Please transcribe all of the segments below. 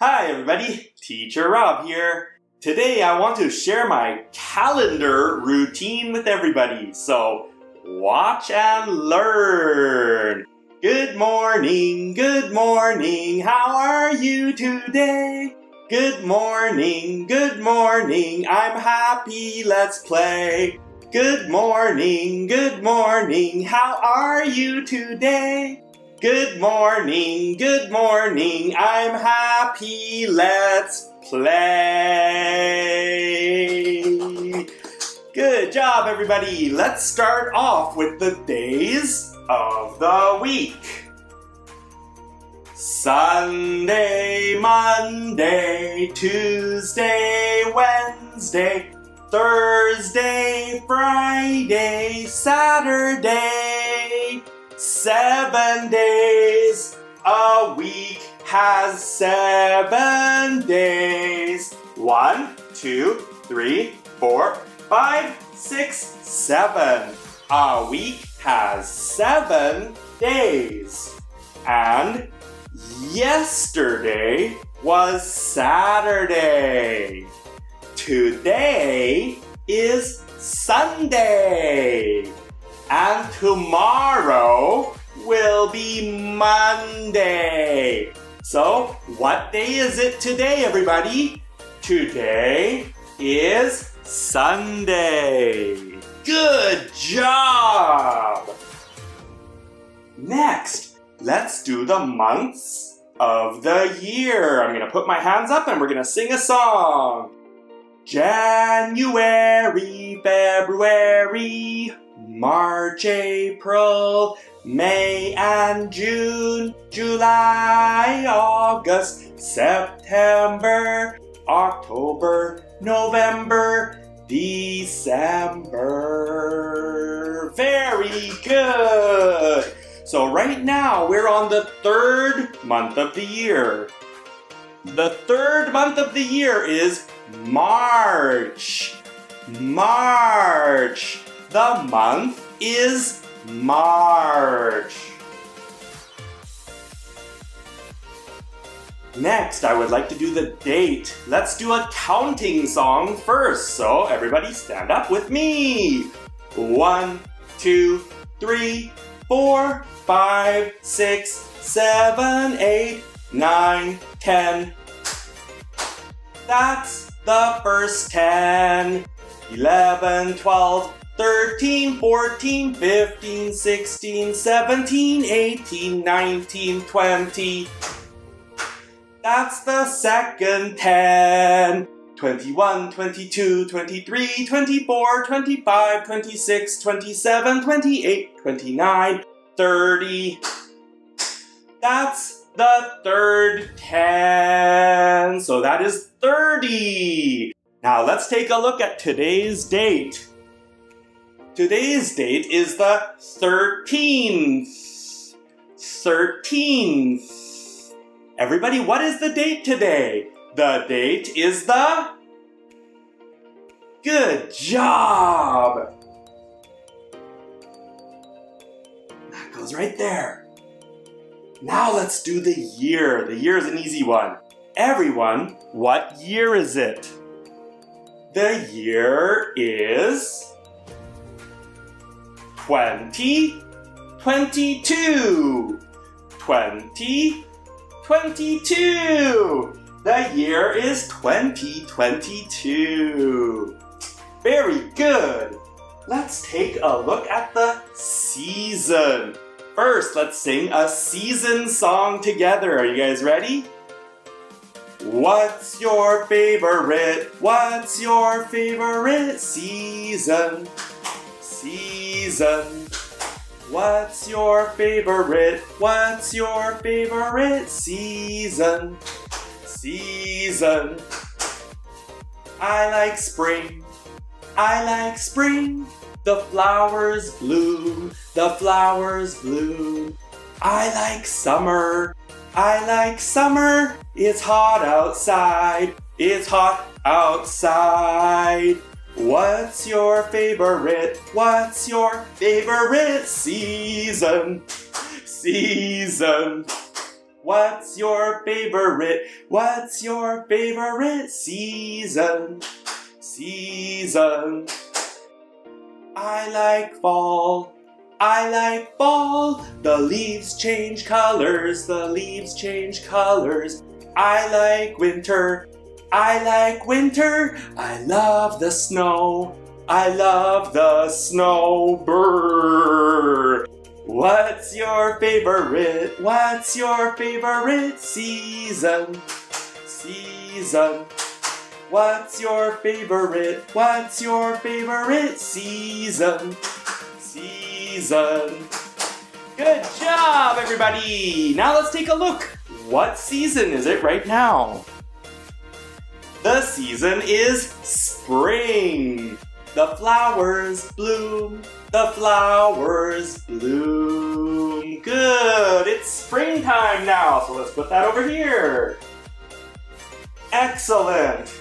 Hi everybody, Teacher Rob here. Today I want to share my calendar routine with everybody, so watch and learn. Good morning, how are you today? Good morning, I'm happy, let's play. Good morning, how are you today? Good morning, I'm happy, let's play. Good job, everybody. Let's start off with the days of the week. Sunday, Monday, Tuesday, Wednesday, Thursday, Friday, Saturday. 7 days. A week has 7 days. 1, 2, 3, 4, 5, 6, 7. A week has 7 days. And yesterday was Saturday. Today is Sunday. And tomorrow will be Monday. So, what day is it today, everybody? Today is Sunday. Good job! Next, let's do the months of the year. I'm going to put my hands up and we're going to sing a song. January, February, March, April, May and June, July, August, September, October, November, December. Very good! So right now we're on the 3rd month of the year. The 3rd month of the year is March. March. The month is March. Next, I would like to do the date. Let's do a counting song first. So everybody stand up with me. 1, 2, 3, 4, 5, 6, 7, 8, 9, 10. That's the first 10. 11, 12, 13, 14, 15, 16, 17, 18, 19, 20. That's the second 10. 21, 22, 23, 24, 25, 26, 27, 28, 29, 30. That's the third 10. So that is 30. Now let's take a look at today's date. Today's date is the 13th. 13th. Everybody, what is the date today? The date is the... Good job! That goes right there. Now let's do the year. The year is an easy one. Everyone, what year is it? The year is 2022. 2022. The year is 2022. Very good. Let's take a look at the season. First, let's sing a season song together. Are you guys ready? What's your favorite? What's your favorite season? Season. What's your favorite? What's your favorite season? Season. I like spring. I like spring. The flowers bloom. The flowers bloom. I like summer. I like summer. It's hot outside. It's hot outside. What's your favorite? What's your favorite season? Season. What's your favorite? What's your favorite season? Season. I like fall. I like fall. The leaves change colors. The leaves change colors. I like winter. I like winter. I love the snow. I love the snow. Brr. What's your favorite? What's your favorite season? Season. What's your favorite? What's your favorite season? Season. Good job, everybody! Now let's take a look. What season is it right now? The season is spring. The flowers bloom. The flowers bloom. Good! It's springtime now, so let's put that over here. Excellent!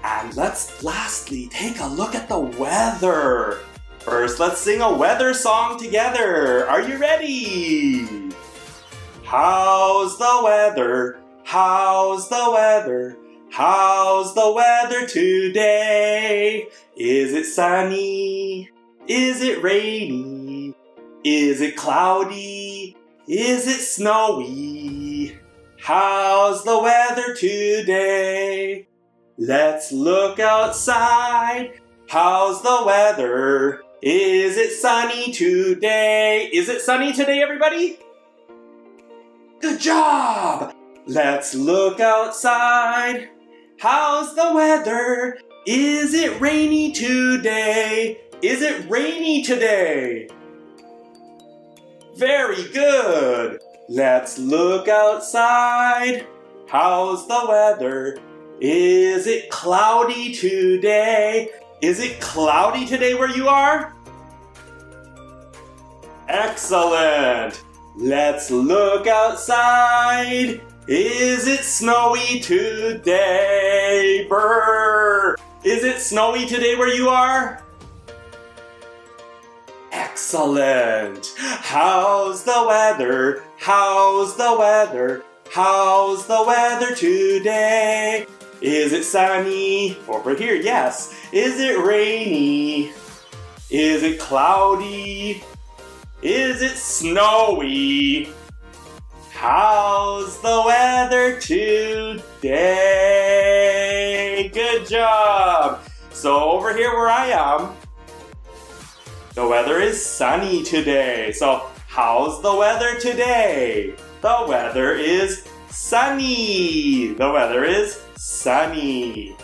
And let's lastly take a look at the weather. First, let's sing a weather song together. Are you ready? How's the weather? How's the weather? How's the weather today? Is it sunny? Is it rainy? Is it cloudy? Is it snowy? How's the weather today? Let's look outside. How's the weather? Is it sunny today? Is it sunny today, everybody? Good job! Let's look outside. How's the weather? Is it rainy today? Is it rainy today? Very good! Let's look outside. How's the weather? Is it cloudy today? Is it cloudy today where you are? Excellent! Let's look outside. Is it snowy today? Brr! Is it snowy today where you are? Excellent! How's the weather? How's the weather? How's the weather today? Is it sunny? Over here, yes. Is it rainy? Is it cloudy? Is it snowy? How's the weather today? Good job! So over here where I am, the weather is sunny today. So how's the weather today? The weather is sunny. The weather is sunny.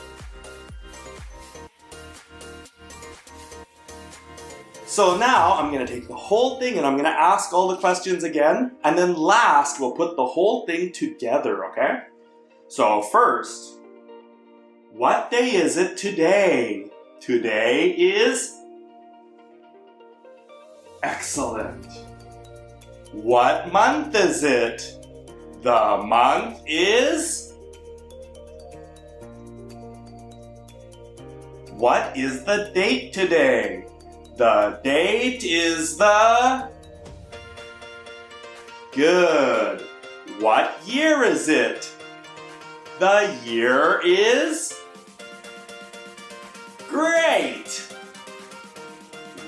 So now I'm going to take the whole thing and I'm going to ask all the questions again. And then last, we'll put the whole thing together, okay? So first, what day is it today? Today is... Excellent. What month is it? The month is... What is the date today? The date is the... Good. What year is it? The year is... Great.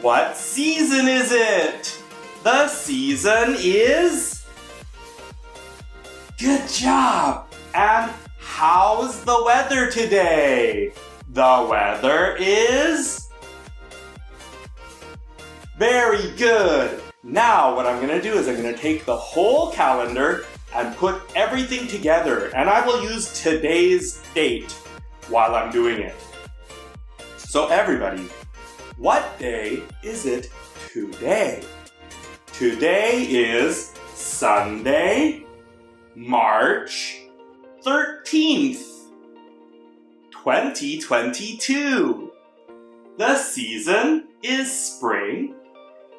What season is it? The season is... Good job. And how's the weather today? The weather is... Very good! Now what I'm going to do is I'm going to take the whole calendar and put everything together, and I will use today's date while I'm doing it. So everybody, what day is it today? Today is Sunday, March 13th, 2022. The season is spring.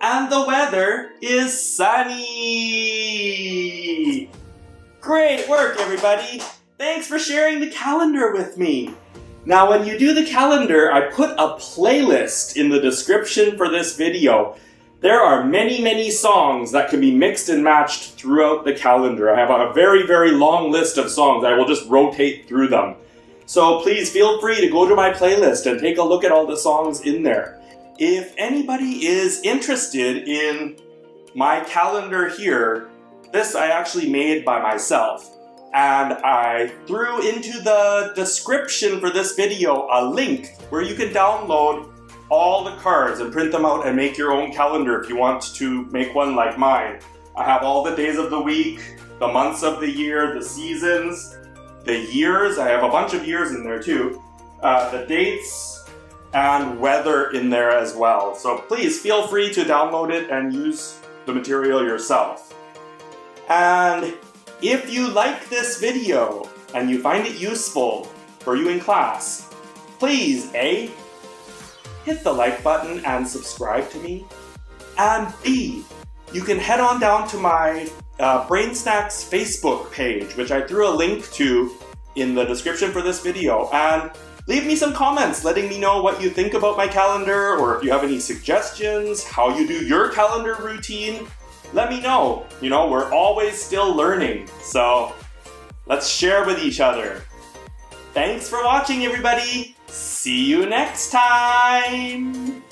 And the weather is sunny! Great work, everybody! Thanks for sharing the calendar with me! Now when you do the calendar, I put a playlist in the description for this video. There are many songs that can be mixed and matched throughout the calendar. I have a very long list of songs. I will just rotate through them. So please feel free to go to my playlist and take a look at all the songs in there. If anybody is interested in my calendar here, this I actually made by myself. And I threw into the description for this video a link where you can download all the cards and print them out and make your own calendar if you want to make one like mine. I have all the days of the week, the months of the year, the seasons, the years. I have a bunch of years in there too. The dates and weather in there as well. So please feel free to download it and use the material yourself. And if you like this video and you find it useful for you in class, please A, hit the like button and subscribe to me, and B, you can head on down to my BrainSnax Facebook page, which I threw a link to in the description for this video, and leave me some comments letting me know what you think about my calendar, or if you have any suggestions, how you do your calendar routine. Let me know. You know, we're always still learning, so let's share with each other. Thanks for watching, everybody. See you next time.